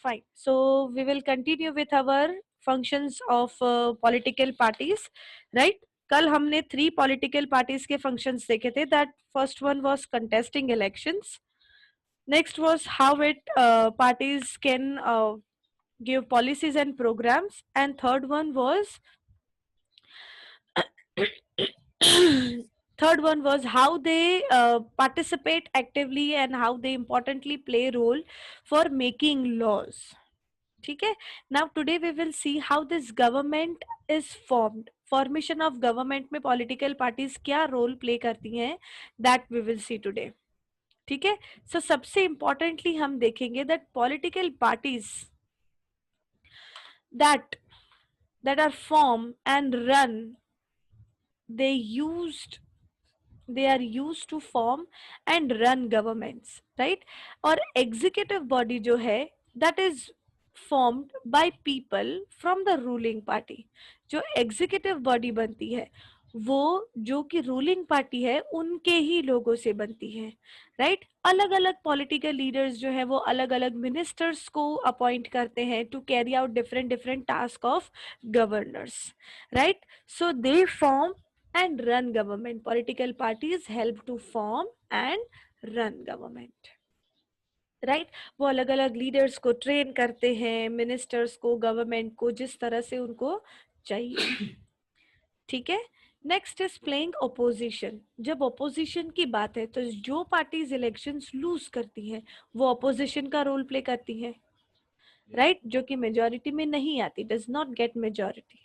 fine. So we will continue with our functions of political parties, right? कल हमने 3 political parties के functions देखे थे. That first one was contesting elections. Next was how parties can give policies and programs, and third one was how they participate actively and how they importantly play role for making laws. ठीक है. Now today we will see how this government is formed. Formation of government में political parties क्या role play करती हैं, that we will see today. ठीक है. So सबसे importantly हम देखेंगे that political parties that are formed and run, they are used to form and run governments, right? और executive body जो है, that is formed by people from the ruling party. जो executive body बनती है वो जो कि रूलिंग पार्टी है उनके ही लोगों से बनती है, राइट? अलग अलग पॉलिटिकल लीडर्स जो है वो अलग अलग मिनिस्टर्स को अपॉइंट करते हैं to carry out different task of governors, right? So they form and run government. Political parties help to form and run government, right? वो अलग अलग लीडर्स को ट्रेन करते हैं, मिनिस्टर्स को, गवर्नमेंट को, जिस तरह से उनको चाहिए. ठीक है. Next is playing opposition. जब ओपोजिशन की बात है तो जो पार्टीज इलेक्शंस लूज करती हैं वो ओपोजिशन का रोल प्ले करती हैं, राइट? जो कि मेजॉरिटी में नहीं आती, डज नॉट गेट मेजॉरिटी,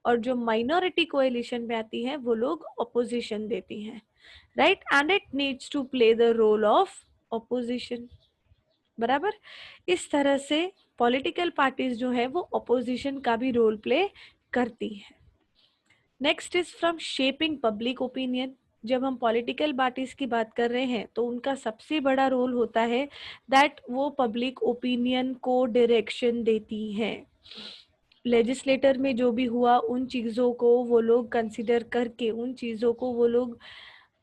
और जो माइनॉरिटी कोएलिशन में आती है वो लोग ऑपोजिशन देती हैं, right? And it needs to play the role of opposition. बराबर. इस तरह से पॉलिटिकल पार्टीज जो है वो ऑपोजिशन का भी रोल प्ले करती है. Next is from shaping public opinion. जब हम पॉलिटिकल पार्टीज की बात कर रहे हैं तो उनका सबसे बड़ा रोल होता है दैट वो पब्लिक ओपिनियन को डायरेक्शन देती हैं. लेजिस्लेटर में जो भी हुआ उन चीज़ों को वो लोग कंसिडर करके उन चीज़ों को वो लोग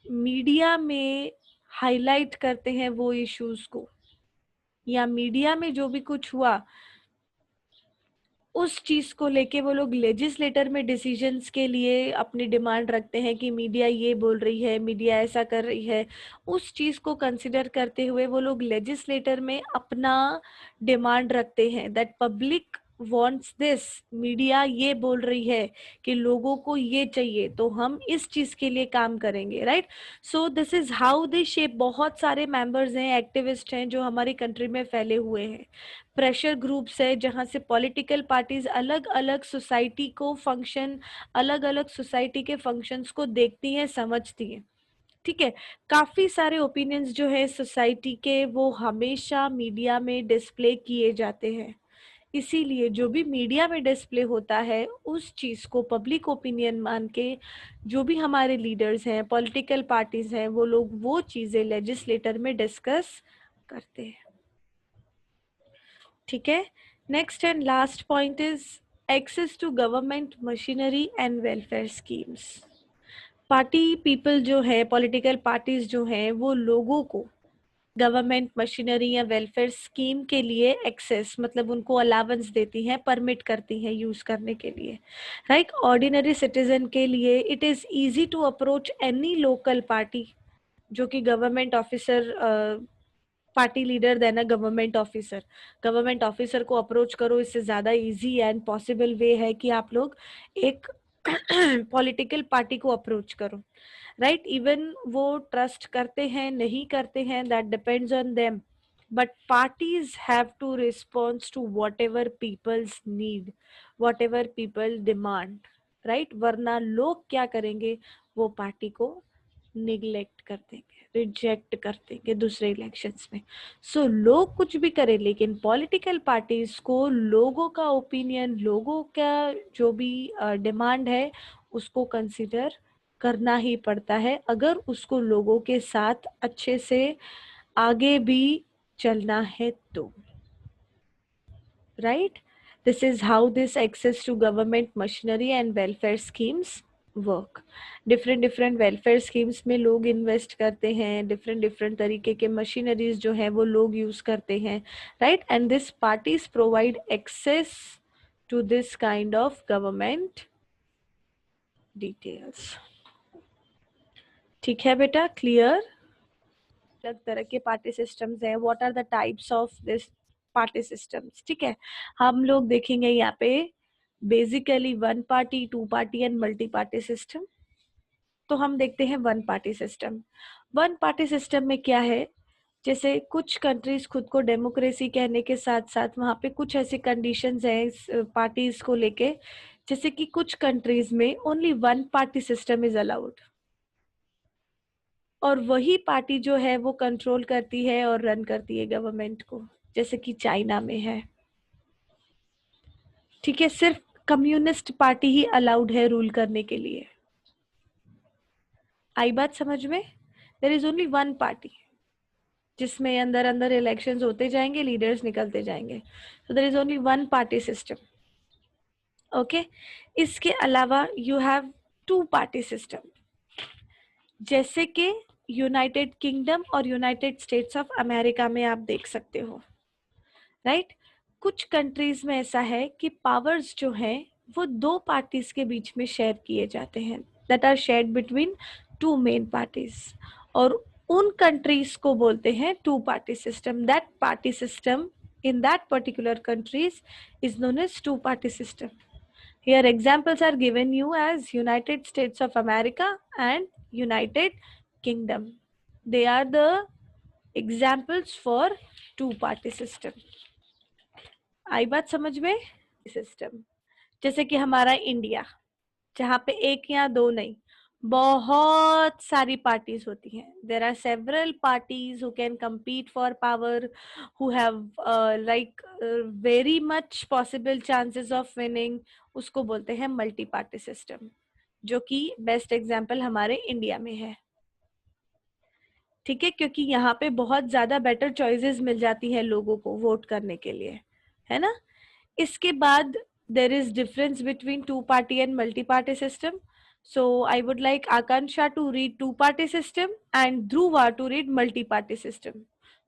मीडिया में हाईलाइट करते हैं, वो इश्यूज को, या मीडिया में जो भी कुछ हुआ उस चीज को लेके वो लोग लेजिस्लेटर में डिसीजंस के लिए अपनी डिमांड रखते हैं कि मीडिया ये बोल रही है, मीडिया ऐसा कर रही है. उस चीज को कंसिडर करते हुए वो लोग लेजिस्लेटर में अपना डिमांड रखते हैं that public wants this, media ये बोल रही है कि लोगों को ये चाहिए तो हम इस चीज के लिए काम करेंगे, right? So this is how they shape. बहुत सारे मेंबर्स हैं, एक्टिविस्ट हैं जो हमारी कंट्री में फैले हुए हैं. प्रेशर ग्रुप्स है जहाँ से पॉलिटिकल पार्टीज अलग अलग सोसाइटी को फंक्शन, अलग अलग सोसाइटी के फंक्शंस को देखती हैं, समझती हैं. ठीक है. काफी सारे ओपिनियंस जो है सोसाइटी के वो हमेशा मीडिया में डिस्प्ले किए जाते हैं. इसीलिए जो भी मीडिया में डिस्प्ले होता है उस चीज को पब्लिक ओपिनियन मान के जो भी हमारे लीडर्स हैं, पॉलिटिकल पार्टीज हैं, वो लोग वो चीजें लेजिस्लेटर में डिस्कस करते हैं. ठीक है. Next and last point is access to government machinery and welfare schemes. Party people जो है, पॉलिटिकल पार्टीज जो हैं, वो लोगों को गवर्नमेंट मशीनरी या वेलफेयर स्कीम के लिए एक्सेस मतलब उनको अलावेंस देती हैं, परमिट करती हैं यूज करने के लिए, राइट? ऑर्डिनरी सिटीजन के लिए it is easy to approach any local party जो कि government officer, party leader then a government officer. Government officer को अप्रोच करो, इससे ज़्यादा इजी एंड पॉसिबल वे है कि आप लोग एक पॉलिटिकल पार्टी को अप्रोच करो, राइट? इवन वो ट्रस्ट करते हैं नहीं करते हैं, that depends on them, but parties have to response to whatever people's need, whatever people demand, right? वरना लोग क्या करेंगे, वो पार्टी को निगलेक्ट कर देंगे, रिजेक्ट कर देंगे दूसरे इलेक्शंस में. सो लोग कुछ भी करें लेकिन पॉलिटिकल पार्टीज को लोगों का ओपिनियन, लोगों का जो भी डिमांड है उसको कंसिडर करना ही पड़ता है अगर उसको लोगों के साथ अच्छे से आगे भी चलना है तो, right? This is how this access to government machinery and welfare schemes work. Different different welfare schemes में लोग इन्वेस्ट करते हैं, डिफरेंट डिफरेंट तरीके के मशीनरीज जो है वो लोग यूज करते हैं, right, and this parties provide access to this kind of government details. ठीक है बेटा, क्लियर? अलग तरह के पार्टी सिस्टम्स हैं, what are the types of this party systems, ठीक है। हम लोग देखेंगे यहाँ पे basically one party, two party and multi party system. तो हम देखते हैं one party system. One party system में क्या है, जैसे कुछ कंट्रीज खुद को डेमोक्रेसी कहने के साथ साथ वहाँ पे कुछ ऐसे कंडीशंस हैं पार्टीज को लेके, जैसे कि कुछ कंट्रीज में only one party system is allowed, और वही पार्टी जो है वो कंट्रोल करती है और रन करती है गवर्नमेंट को, जैसे कि चाइना में है। ठीक है, सिर्फ कम्युनिस्ट पार्टी ही अलाउड है रूल करने के लिए। आई बात समझ में? There is only one party जिसमें अंदर अंदर इलेक्शंस होते जाएंगे, लीडर्स निकलते जाएंगे। So there is only one party system. Okay, इसके अलावा you have two party system, जैसे कि यूनाइटेड किंगडम और यूनाइटेड स्टेट्स ऑफ अमेरिका में आप देख सकते हो, राइट। कुछ कंट्रीज में ऐसा है कि पावर्स जो हैं वो दो पार्टीज के बीच में शेयर किए जाते हैं, that are shared between two main parties, और उन कंट्रीज को बोलते हैं two party system. That party system in that particular countries is known as two party system. Here examples are given you as United States of America and United Kingdom. They are the examples for two party system. आई बात समझ में? System जैसे कि हमारा India, जहाँ पे एक या दो नहीं, बहुत सारी पार्टीज होती हैं। There are several parties who can compete for power, who have like very much possible chances of winning, उसको बोलते हैं मल्टी पार्टी सिस्टम, जो कि बेस्ट एग्जाम्पल हमारे इंडिया में है। ठीक है, क्योंकि यहाँ पे बहुत ज्यादा बेटर चॉइसेस मिल जाती हैं लोगों को वोट करने के लिए, है ना। इसके बाद there is difference between two party and multi party system. So I would like Akansha to read two party system and Dhruva to read multi party system.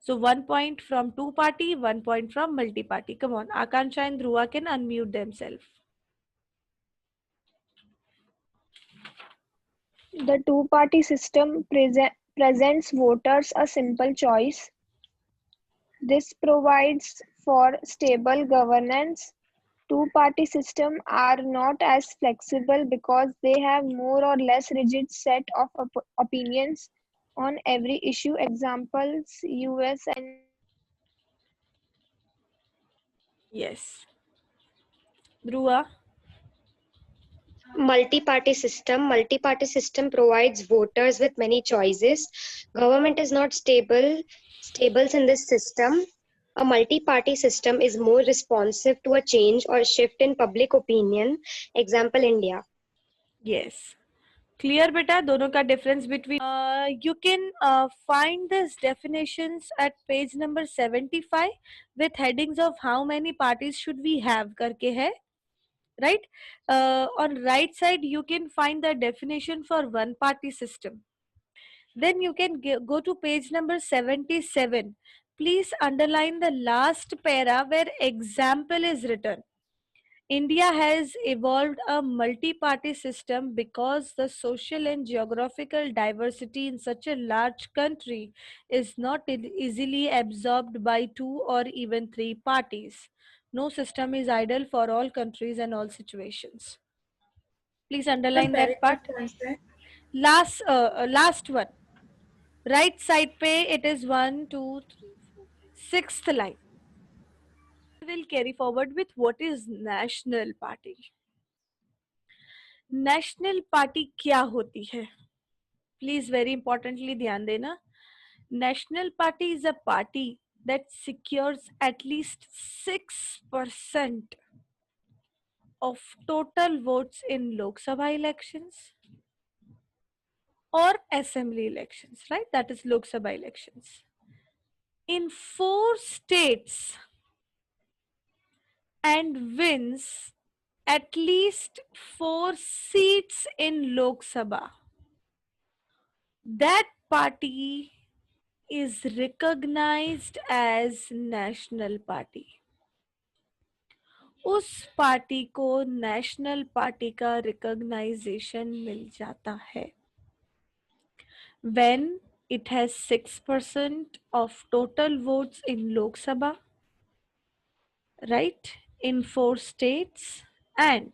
So 1 point from two party, 1 point from multi party. Come on, Akansha and Dhruva can unmute themselves. The two-party system presents voters a simple choice. This provides for stable governance. Two-party systems are not as flexible because they have more or less rigid set of opinions on every issue. Examples: US and Yes. Dhruva? Multi-party system provides voters with many choices. Government is not stables in this system. A multi-party system is more responsive to a change or shift in public opinion. Example, India. Yes. Clear beta, दोनों का difference between you can find this definitions at page number 75 with headings of how many parties should we have करके है, right. On right side you can find the definition for one party system. Then you can go to page number 77. Please underline the last para where example is written. India has evolved a multi-party system because the social and geographical diversity in such a large country is not easily absorbed by two or even three parties. No system is ideal for all countries and all situations. Please underline that part. Last one. Right side pe it is 1, 2, 3, 4, 6th line. We will carry forward with what is national party. National party क्या होती है? Please very importantly ध्यान देना। National party is a party that secures at least 6% of total votes in Lok Sabha elections or assembly elections, right? That is Lok Sabha elections. In 4 states and wins at least 4 seats in Lok Sabha, that party is recognized as national party. उस party को national party का recognition मिल जाता है when it has 6% of total votes in Lok Sabha, right, in 4 states, and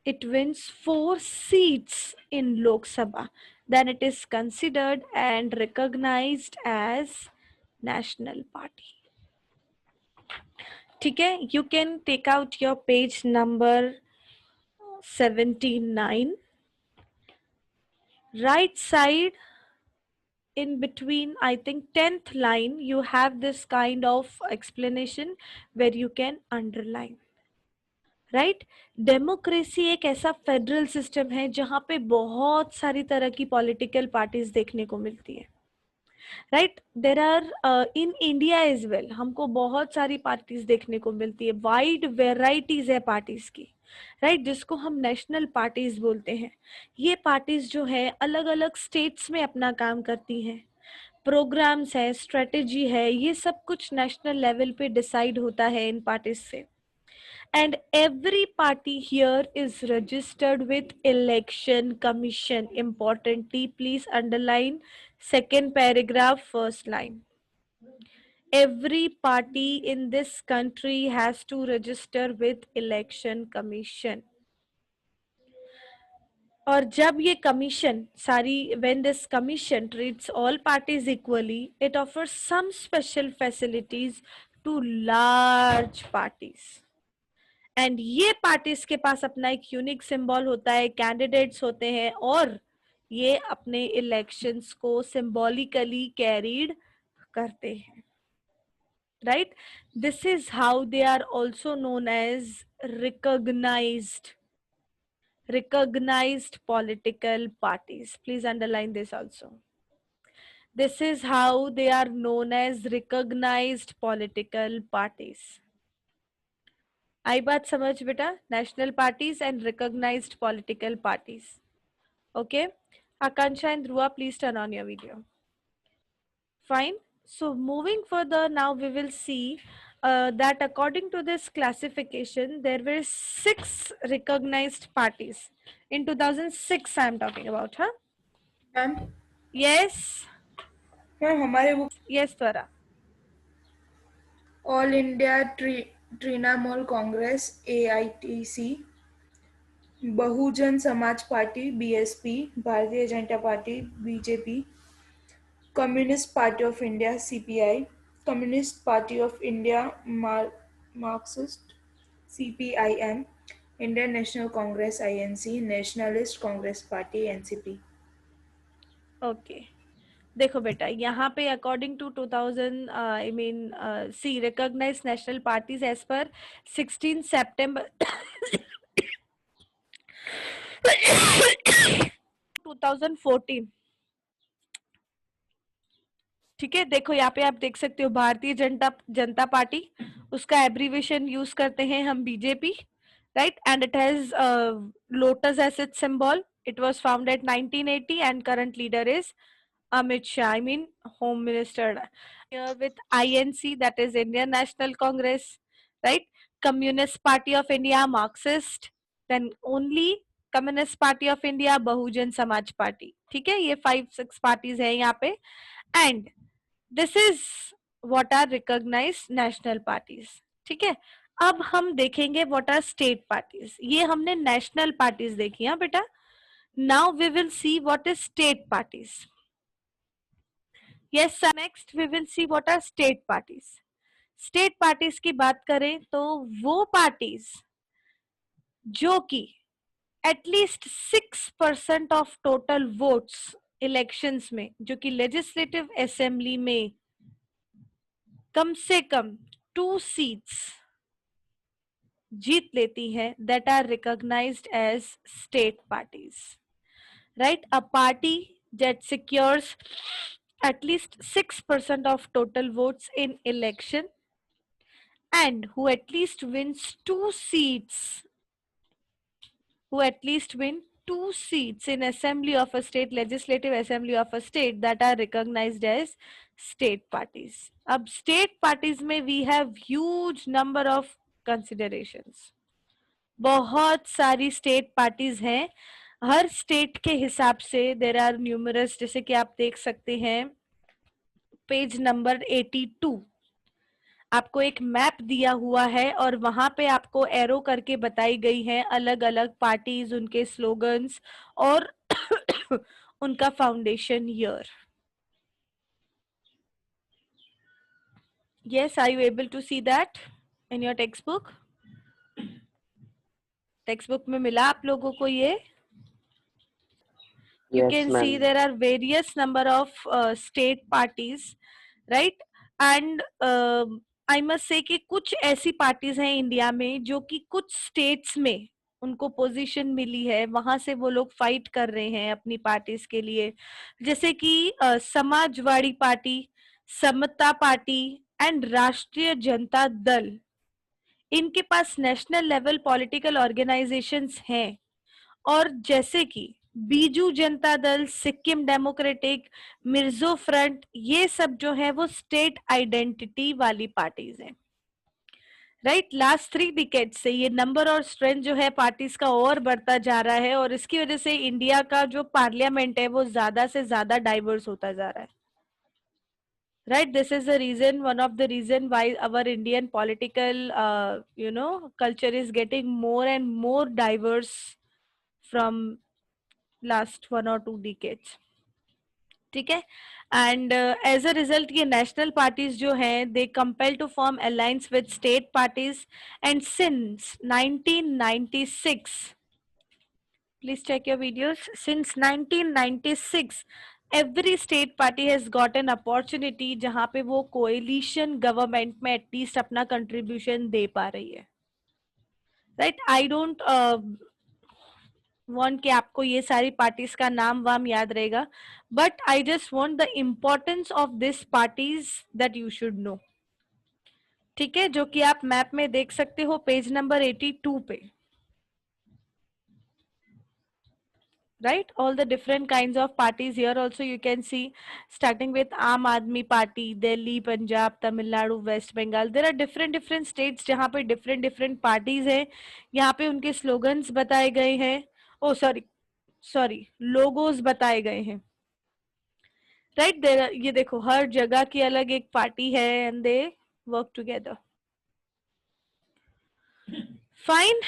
it wins 4 seats in Lok Sabha, then it is considered and recognized as national party. ठीक है, you can take out your page number 79. Right side in between, I think 10th line, you have this kind of explanation where you can underline. Right democracy एक ऐसा federal system है जहां पे बहुत सारी तरह की पॉलिटिकल पार्टीज देखने को मिलती है right there are in India as well हमको बहुत सारी पार्टीज देखने को मिलती है वाइड वेराइटीज है पार्टीज की राइट जिसको हम नेशनल पार्टीज बोलते हैं ये पार्टीज जो है अलग अलग स्टेट्स में अपना काम करती हैं प्रोग्राम्स है स्ट्रेटेजी है ये सब कुछ नेशनल लेवल पे डिसाइड होता है इन पार्टीज से and every party here is registered with election commission. Importantly, please underline second paragraph first line. Every party in this country has to register with election commission. और जब ये commission सारी when this commission treats all parties equally, it offers some special facilities to large parties. And ये parties के पास अपना एक unique symbol होता है कैंडिडेट्स होते हैं और ये अपने इलेक्शंस को सिंबॉलिकली कैरीड करते हैं right this is how they are also known as recognized political parties. Please underline this also. This is how they are known as recognized political parties. आई बात समझ बेटा national parties and recognised political parties okay Akanksha and Dhruva please turn on your video fine so moving further now we will see that according to this classification there were 6 recognized parties in 2006 I am talking about huh ma'am yes ma'am हमारे वो yes Twara All India Trinamool Congress AITC, Bahujan Samaj party BSP, Bharatiya Janata party BJP, communist party of India CPI, communist party of India Marxist CPIM, Indian National Congress INC, Nationalist Congress party NCP. Okay देखो बेटा यहाँ पे according to 2000 I mean see recognised national parties as per 16 सितंबर 2014 ठीक है देखो यहाँ पे आप देख सकते हो भारतीय जनता पार्टी उसका एब्रीविएशन यूज करते हैं हम BJP right and it has lotus as its symbol it was founded 1980 and current leader is Amit Shah, I mean Home Minister. Here with INC, that is Indian National Congress, right? Communist Party of India, Marxist. Then only Communist Party of India, Bahujan Samaj Party. ठीक है ये 5-6 parties हैं यहाँ पे and this is what are recognized national parties. ठीक है अब हम देखेंगे what are state parties. ये हमने national parties देखी हैं बेटा. Now we will see what is state parties. Yes sir. Next we will see what are state parties. State parties की बात करें तो वो parties जो कि at least 6% of total votes elections में जो कि legislative assembly में कम से कम 2 seats जीत लेती है that are recognized as state parties. Right? A party that secures at least 6% of total votes in election and who at least wins 2 seats who at least win 2 seats in assembly of a state, legislative assembly of a state, that are recognized as state parties. अब state parties में we have huge number of considerations. बहुत सारी state parties हैं, हर state के हिसाब से there are numerous, जैसे कि आप देख सकते हैं पेज नंबर 82, आपको एक मैप दिया हुआ है और वहां पे आपको एरो करके बताई गई है अलग अलग पार्टीज, उनके स्लोगन्स और उनका foundation year. Yes, are you able to see that in your textbook? Textbook में मिला आप लोगों को ये? You Yes, can ma'am. see there are various number of state parties, right? And I must say कि कुछ ऐसी parties हैं इंडिया में जो कि कुछ states में उनको पोजीशन मिली है, वहां से वो लोग फाइट कर रहे हैं अपनी पार्टीज के लिए, जैसे कि Samajwadi party, Samata party and Rashtriya Janata Dal. इनके पास नेशनल लेवल पॉलिटिकल ऑर्गेनाइजेशंस हैं, और जैसे कि बीजू जनता दल, सिक्किम डेमोक्रेटिक, मिर्जो फ्रंट, ये सब जो है वो स्टेट आइडेंटिटी वाली पार्टीज हैं, राइट. लास्ट 3 डिकेड से ये नंबर और स्ट्रेंथ जो है पार्टीज का और बढ़ता जा रहा है, और इसकी वजह से इंडिया का जो पार्लियामेंट है वो ज्यादा से ज्यादा डाइवर्स होता जा रहा है, right? This is the reason, one of the reason why our Indian political culture is getting more and more diverse from last 1 or 2 decades. ठीक है. एंड एज अ रिजल्ट ये नेशनल पार्टीज जो हैं they compel to form alliance with state parties, and since 1996, please check your videos, since 1996 every state party has got an opportunity जहां पे वो coalition government में at least अपना contribution दे पा रही है, राइट. आई डोंट वांट कि आपको ये सारी पार्टीज का नाम वाम याद रहेगा, but I just want the importance of this parties that you should know. ठीक है, जो कि आप मैप में देख सकते हो पेज नंबर 82 पे, right? All the different kinds of parties here also you can see, starting with Aam Aadmi Party, Delhi, Punjab, Tamil Nadu, West Bengal. There are different states जहाँ पे different parties हैं. यहाँ पे उनके slogans बताए गए हैं, oh sorry logos बताए गए हैं, right? There are, ये देखो हर जगह की अलग एक पार्टी है and they work together. Fine.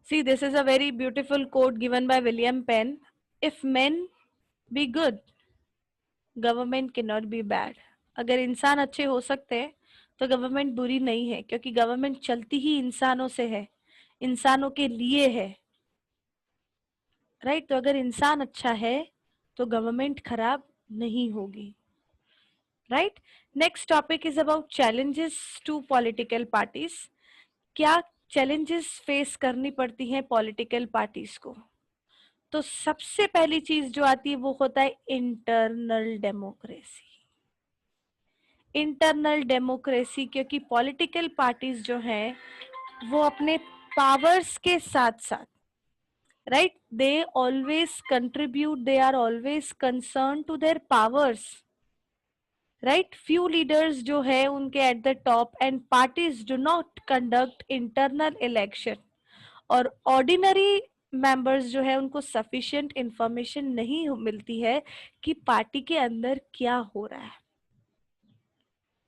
See, this is a very beautiful quote given by William Penn. If men be good, government cannot be bad. अगर इंसान अच्छे हो सकते हैं तो गवर्नमेंट बुरी नहीं है, क्योंकि गवर्नमेंट चलती ही इंसानों से है, इंसानों के लिए है, राइट. तो अगर इंसान अच्छा है तो गवर्नमेंट खराब नहीं होगी, right. Next topic is about challenges to political parties. क्या चैलेंजेस फेस करनी पड़ती हैं पॉलिटिकल पार्टीज को? तो सबसे पहली चीज जो आती है वो होता है इंटरनल डेमोक्रेसी. इंटरनल डेमोक्रेसी, क्योंकि पॉलिटिकल पार्टीज जो हैं वो अपने पावर्स के साथ साथ, right, they always contribute, they are always concern to their powers, right. Few leaders जो है उनके at the top, and parties do not conduct internal election, और ऑर्डिनरी मेंबर्स जो है उनको सफिशिएंट इंफॉर्मेशन नहीं मिलती है कि पार्टी के अंदर क्या हो रहा है,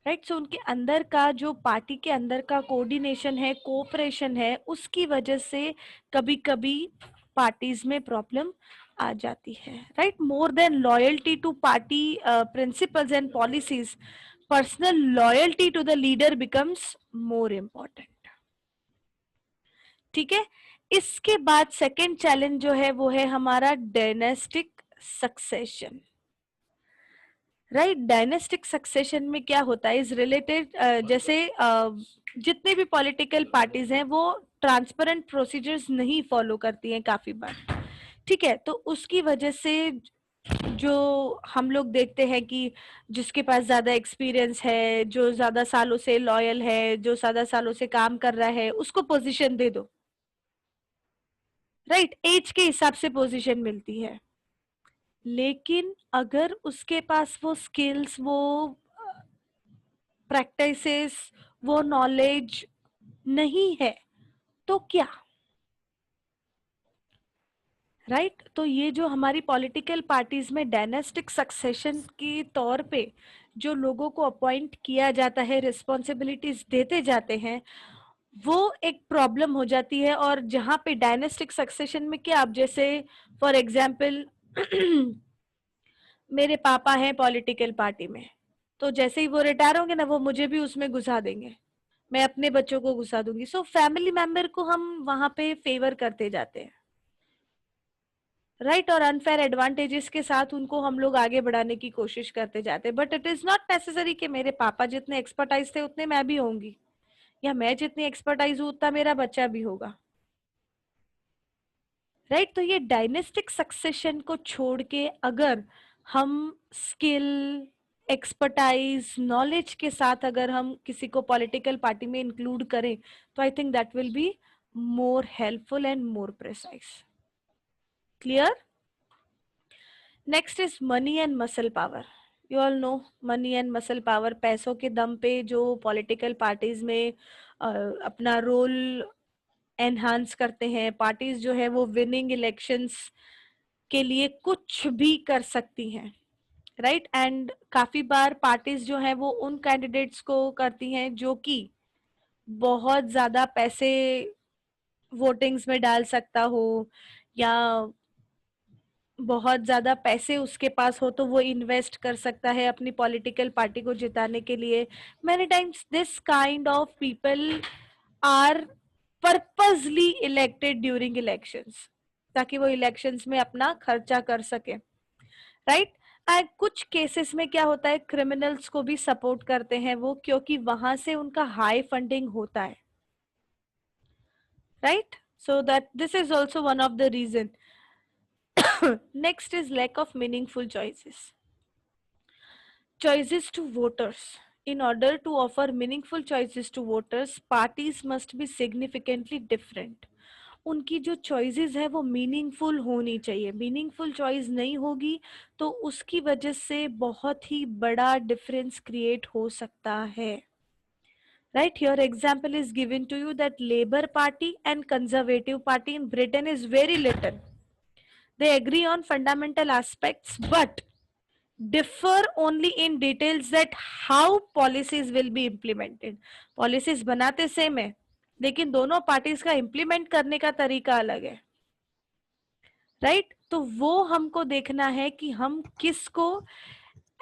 राइट. सो उनके अंदर का जो पार्टी के अंदर का कोऑर्डिनेशन है, कोऑपरेशन है, उसकी वजह से कभी कभी पार्टीज में प्रॉब्लम आ जाती है, right. More than loyalty to party principles and policies, personal loyalty to the leader becomes more important. ठीक है. इसके बाद सेकेंड चैलेंज जो है वो है हमारा dynastic succession, right. Dynastic succession में क्या होता है इज रिलेटेड, जैसे जितने भी पॉलिटिकल पार्टीज हैं वो ट्रांसपेरेंट प्रोसीजर्स नहीं फॉलो करती हैं काफी बार, ठीक है. तो उसकी वजह से जो हम लोग देखते हैं कि जिसके पास ज्यादा एक्सपीरियंस है, जो ज्यादा सालों से लॉयल है, जो ज्यादा सालों से काम कर रहा है, उसको पोजीशन दे दो, राइट, एज के हिसाब से पोजीशन मिलती है। लेकिन अगर उसके पास वो स्किल्स, वो प्रैक्टिसेस, वो नॉलेज नहीं है तो क्या? राइट तो ये जो हमारी पॉलिटिकल पार्टीज में डायनेस्टिक सक्सेशन के तौर पे जो लोगों को अपॉइंट किया जाता है, रिस्पॉन्सिबिलिटीज देते जाते हैं, वो एक प्रॉब्लम हो जाती है। और जहाँ पे डायनेस्टिक सक्सेशन में क्या, आप जैसे फॉर एग्जाम्पल मेरे पापा हैं पॉलिटिकल पार्टी में, तो जैसे ही वो रिटायर होंगे ना, वो मुझे भी उसमें घुसा देंगे, मैं अपने बच्चों को घुसा दूंगी। सो फैमिली मेंबर को हम वहां पे फेवर करते जाते हैं, राइट और अनफेयर एडवांटेजेस के साथ उनको हम लोग आगे बढ़ाने की कोशिश करते जाते हैं। But it is not necessary कि मेरे पापा जितने एक्सपर्टाइज थे उतने मैं भी होंगी, या मैं जितनी एक्सपर्टाइज हूं उतना मेरा बच्चा भी होगा। राइट तो ये डायनेस्टिक सक्सेशन को छोड़ के अगर हम स्किल, एक्सपर्टाइज, नॉलेज के साथ अगर हम किसी को पॉलिटिकल पार्टी में इंक्लूड करें, तो I think that will be more helpful and more precise. Clear? Next is money and muscle power. You all know money and muscle power, पैसों के दम पे जो पॉलिटिकल पार्टीज में अपना रोल एनहांस करते हैं। पार्टीज जो है वो विनिंग इलेक्शंस के लिए कुछ भी कर सकती हैं, राइट एंड काफी बार पार्टीज जो है वो उन कैंडिडेट्स को करती हैं जो कि बहुत ज्यादा पैसे वोटिंग्स में डाल सकता हो, या बहुत ज्यादा पैसे उसके पास हो तो वो इन्वेस्ट कर सकता है अपनी पॉलिटिकल पार्टी को जिताने के लिए। Many times this kind of people are purposely elected during elections, ताकि वो इलेक्शंस में अपना खर्चा कर सके, राइट एंड कुछ केसेस में क्या होता है, क्रिमिनल्स को भी सपोर्ट करते हैं वो, क्योंकि वहां से उनका हाई फंडिंग होता है, right so that this is also one of the reason. Next is lack of meaningful choices. Choices to voters. In order to offer meaningful choices to voters, parties must be significantly different. उनकी जो choices है वो meaningful होनी चाहिए। Meaningful choice नहीं होगी तो उसकी वजह से बहुत ही बड़ा डिफरेंस क्रिएट हो सकता है। Right, here example is given to you that Labour Party and Conservative Party in Britain is very little. They agree on fundamental aspects but differ only in details that how policies will be implemented. Policies बनाते same है लेकिन दोनों parties का implement करने का तरीका अलग है, राइट तो वो हमको देखना है कि हम किसको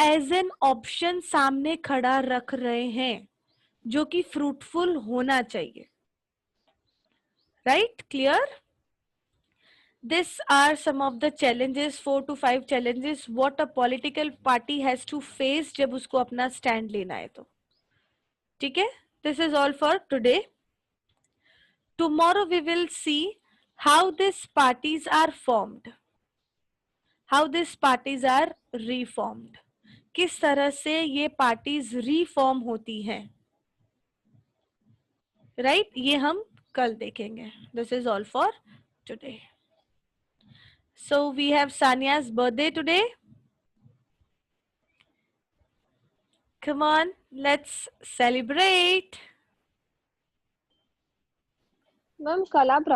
एज एन ऑप्शन सामने खड़ा रख रहे हैं जो कि फ्रूटफुल होना चाहिए, right clear? These are some of the challenges, 4 to 5 challenges what a political party has to face जब उसको अपना stand लेना है तो, ठीक है? This is all for today. Tomorrow we will see how these parties are formed, how these parties are reformed. किस तरह से ये parties reform होती हैं, right? ये हम कल देखेंगे. This is all for today. So we have Sania's birthday today. Come on, let's celebrate. Ma'am कल आप